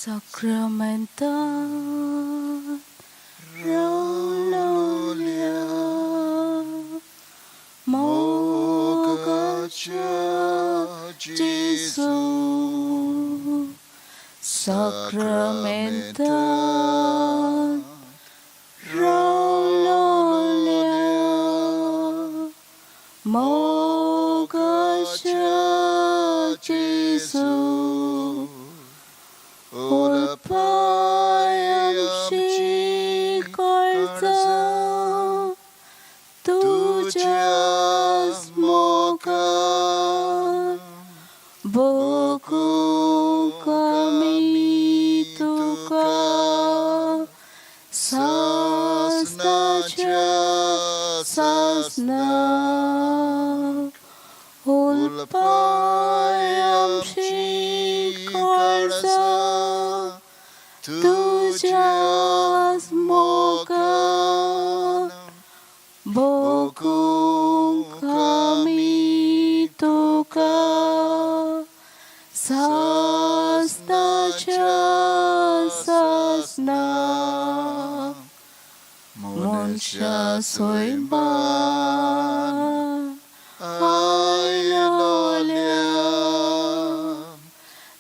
Sacramental Rolia Mogacha Jesu Sacramental Rolia Mogacha Jesu Ulpayamshi karza tujas moka boku kami tuka sasna sasna Ulpayamshi karza tujas moka boku kami tuka sasna sasna Monsha soiba ailolia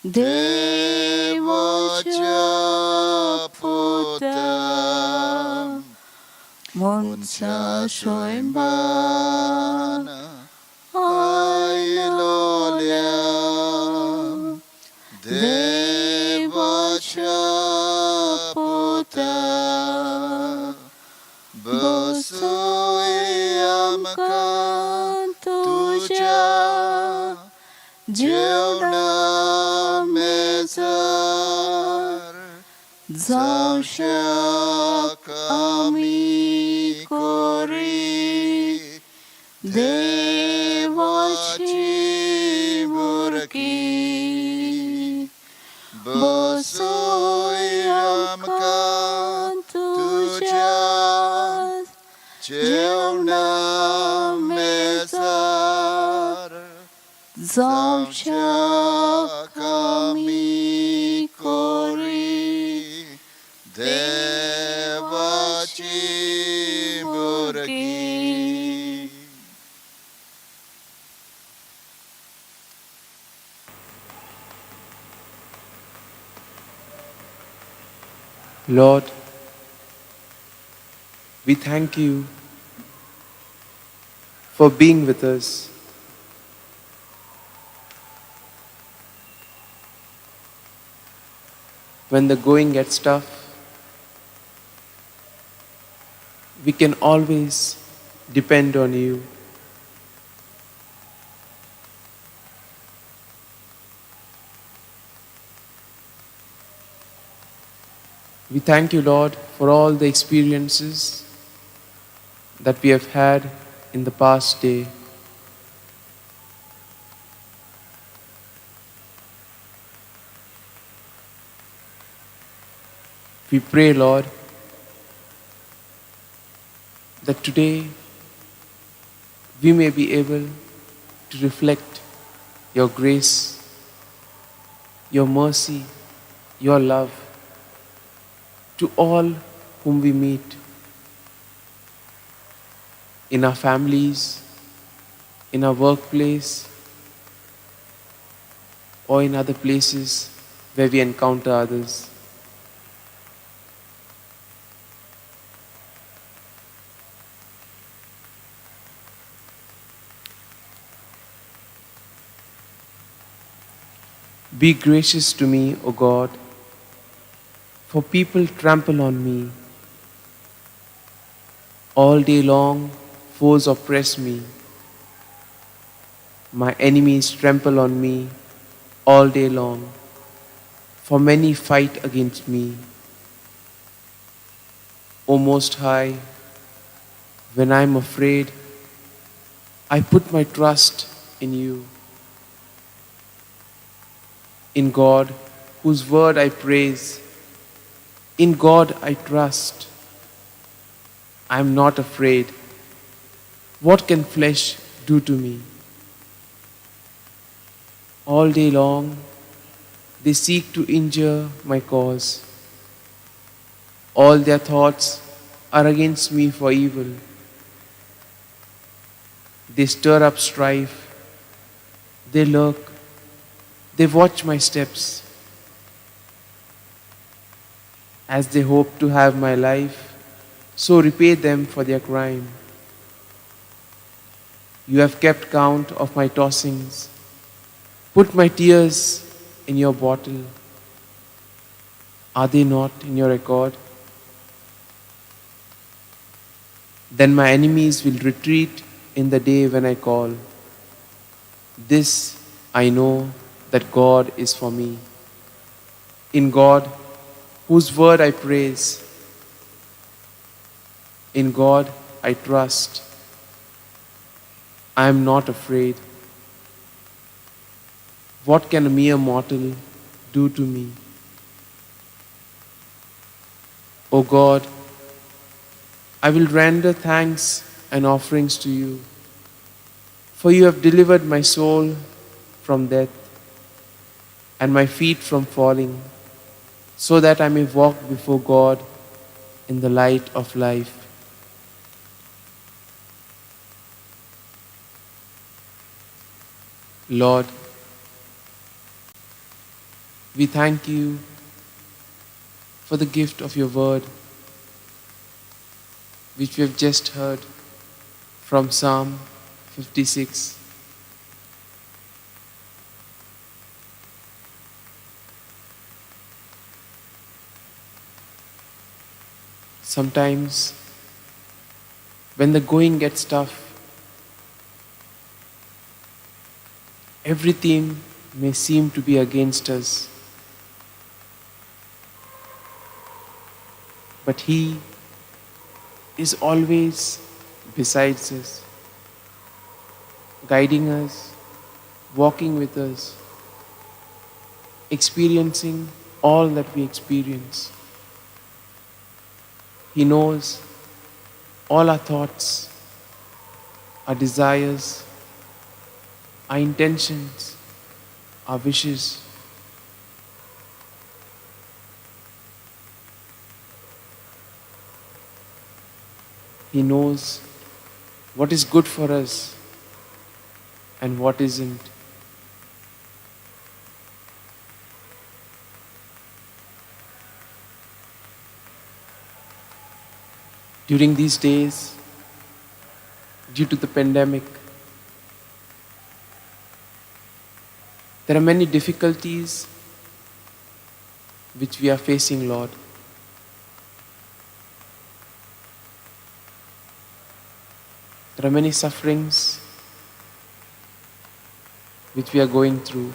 Devacha puta Monsha soiba ailolia Devacha puta Basuyamakan tuja Jeuna mezar Zausha kami kori Devachi murki Basuyamakan tuja Jeuna mezar Zausha kami kori Devachi murki. Lord, we thank you for being with us. When the going gets tough, we can always depend on you. We thank you, Lord, for all the experiences that we have had in the past day. We pray, Lord, that today we may be able to reflect your grace, your mercy, your love to all whom we meet in our families, in our workplace, or in other places where we encounter others. Be gracious to me, O God, for people trample on me. All day long, foes oppress me. My enemies trample on me all day long, for many fight against me. O Most High, when I am afraid, I put my trust in you. In God, whose word I praise, in God I trust. I am not afraid. What can flesh do to me? All day long, They seek to injure my cause. All their thoughts are against me for evil. They stir up strife. They lurk. They watch my steps. As they hope to have my life, so repay them for their crime. You have kept count of my tossings. Put my tears in your bottle. Are they not in your record? Then my enemies will retreat in the day when I call. This I know that God is for me. In God, whose word I praise. In God I trust. I am not afraid. What can a mere mortal do to me? O God, I will render thanks and offerings to you, for you have delivered my soul from death and my feet from falling, so that I may walk before God in the light of life. Lord, we thank you for the gift of your word, which we have just heard from Psalm 56. Sometimes, when the going gets tough, everything may seem to be against us. But He is always besides us, guiding us, walking with us, experiencing all that we experience. He knows all our thoughts, our desires, our intentions, our wishes. He knows what is good for us and what isn't. During these days, due to the pandemic, there are many difficulties which we are facing, Lord. There are many sufferings which we are going through.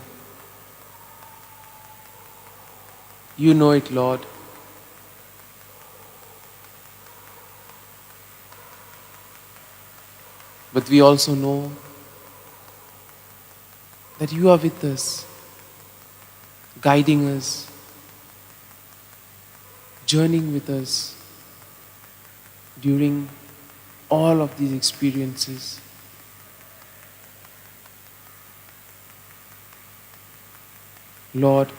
You know it, Lord. But we also know that you are with us, guiding us, journeying with us during all of these experiences. Lord,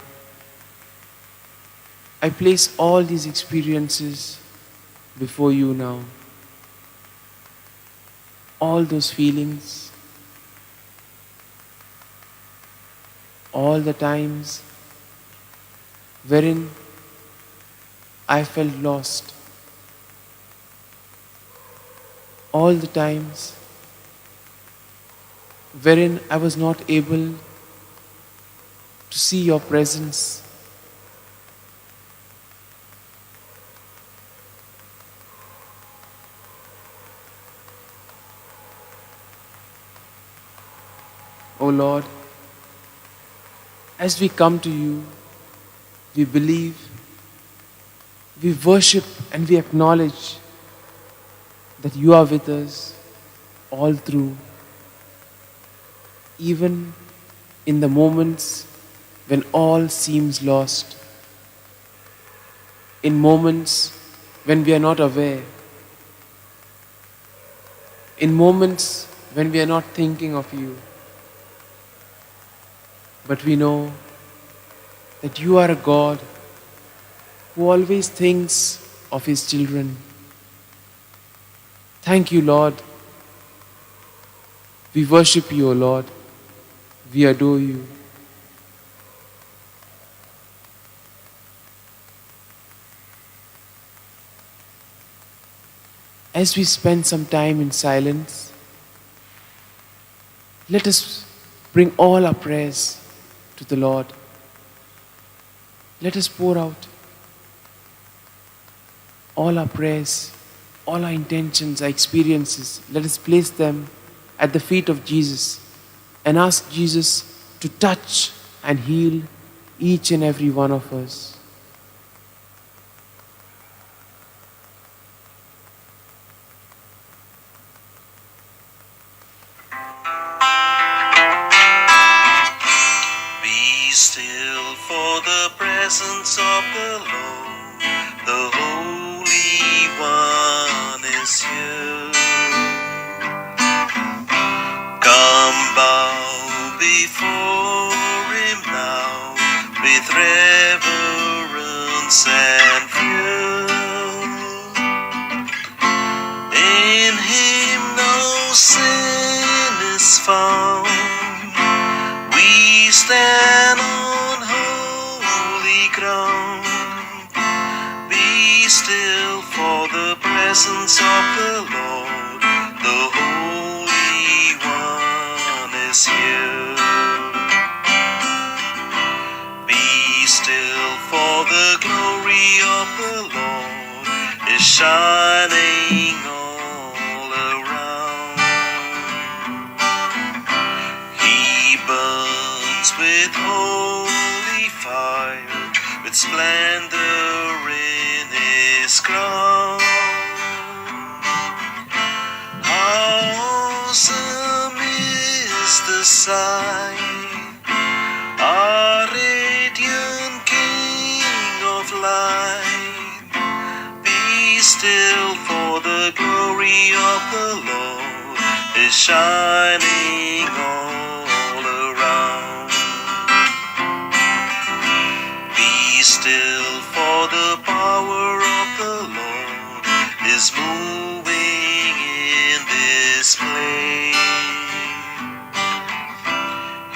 I place all these experiences before you now. All those feelings, all the times wherein I felt lost, all the times wherein I was not able to see your presence. O Lord, as we come to you, we believe, we worship and we acknowledge that you are with us all through, even in the moments when all seems lost, in moments when we are not aware, in moments when we are not thinking of you. But we know that you are a God who always thinks of his children. Thank you, Lord. We worship you, O Lord. We adore you. As we spend some time in silence, let us bring all our prayers to the Lord. Let us pour out all our prayers, all our intentions, our experiences. Let us place them at the feet of Jesus and ask Jesus to touch and heal each and every one of us. Be still for the presence of the Lord. The Holy One is here. Come bow before Him now with reverence and fear. In Him no sin is found. We stand on holy ground. Be still for the presence of the Lord. The Holy One is here. Be still for the glory of the Lord is shining all around. He burns with holy fire, with splendor in His crown. How awesome is the sight, our radiant King of light. Be still for the glory of the Lord is shining all around. Be still for the power of the Lord is moving in this place.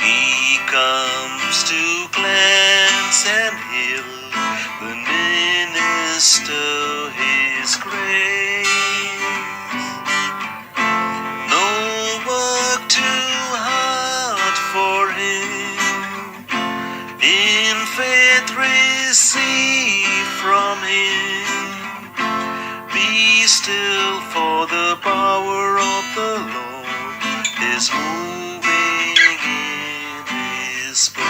He comes to cleanse and heal, the minister His grace. No work too hard for Him. In faith receive from Him. Be still for the power of the Lord is moving in this place.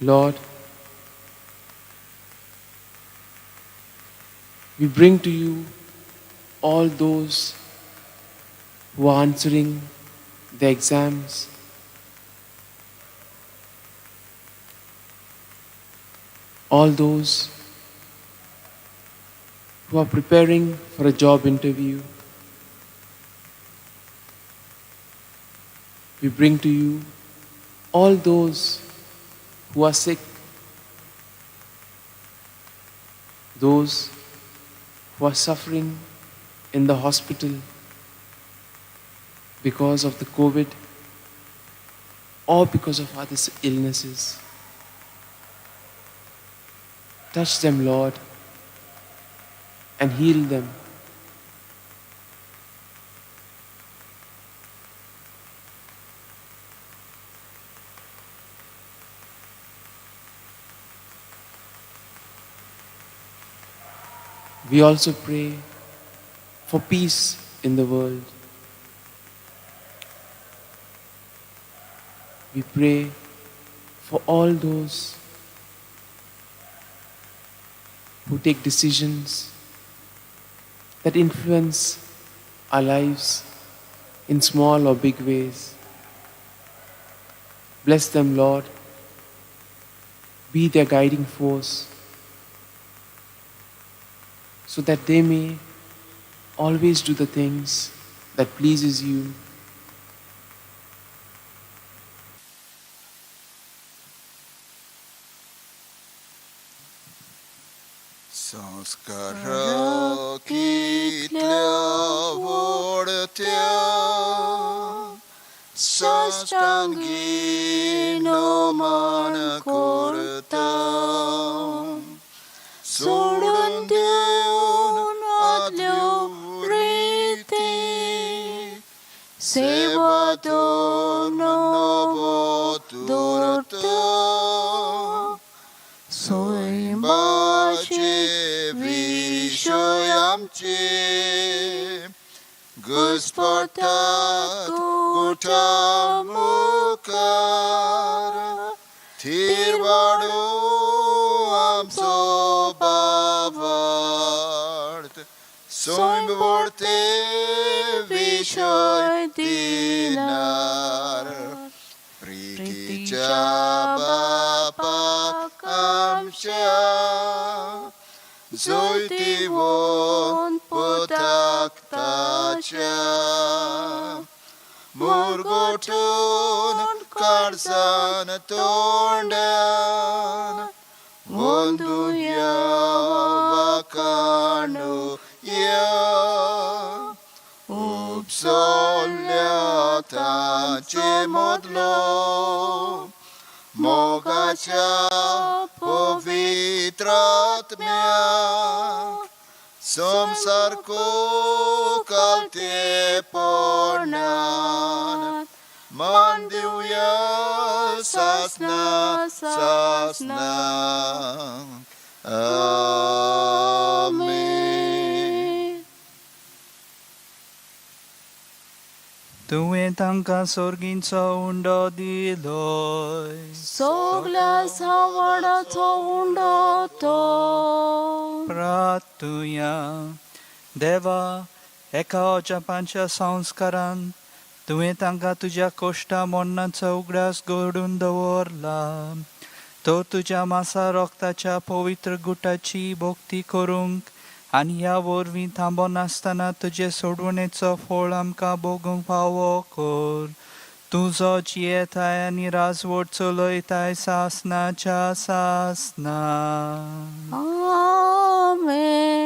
Lord, we bring to you all those who are answering the exams, all those who are preparing for a job interview. We bring to you all those who are sick, those who are suffering in the hospital because of the COVID or because of other illnesses. Touch them, Lord, and heal them. We also pray for peace in the world. We pray for all those who take decisions that influence our lives in small or big ways. Bless them, Lord. Be their guiding force, so that they may always do the things that pleases you. संस्कार कितल्या वडत्या साष्टांगी नमन करता सोडून देऊन आदल्यो रीती सेवा दोन नवोदरता स्वयंबाचे विषय आमचे Gospodat goठा मुखार थीर वाडो आमचो बावार्थ स्वयंवडते विषय दिनार प्रीतीच्या बापाक आमच्या जोयतीवोन पोताकताच्या मुरगोठून काळजान तोंड्यान वंदुया वाकाणू या उपसोल्या तांचे मोदलो मोगाच्या पवित्रात्म्या संसारको कालतेपणान मान दिवया सासना सासना आमेन. तुवें तांकां सोर्गींचो उंडो दिलोय सगल्या सावडाचो उंडो तो प्रार्थुया. देवा, एका अजापांच्या संस्कारान तुवें तांकां तुज्या कोश्टा मोन्नाचो उगडास घडून दवरला. तो तुज्या मासा रोगताच्या पवित्र गुटाची भोक्ती करूंक आनी ह्या वरवीं थांबोन आसतना तुजे सोडवणेचो फळ आमकां भोगूंक फावो कर. तुजो जियेताय आनी राजवट चलयताय सासनाच्या सासना. आमेन.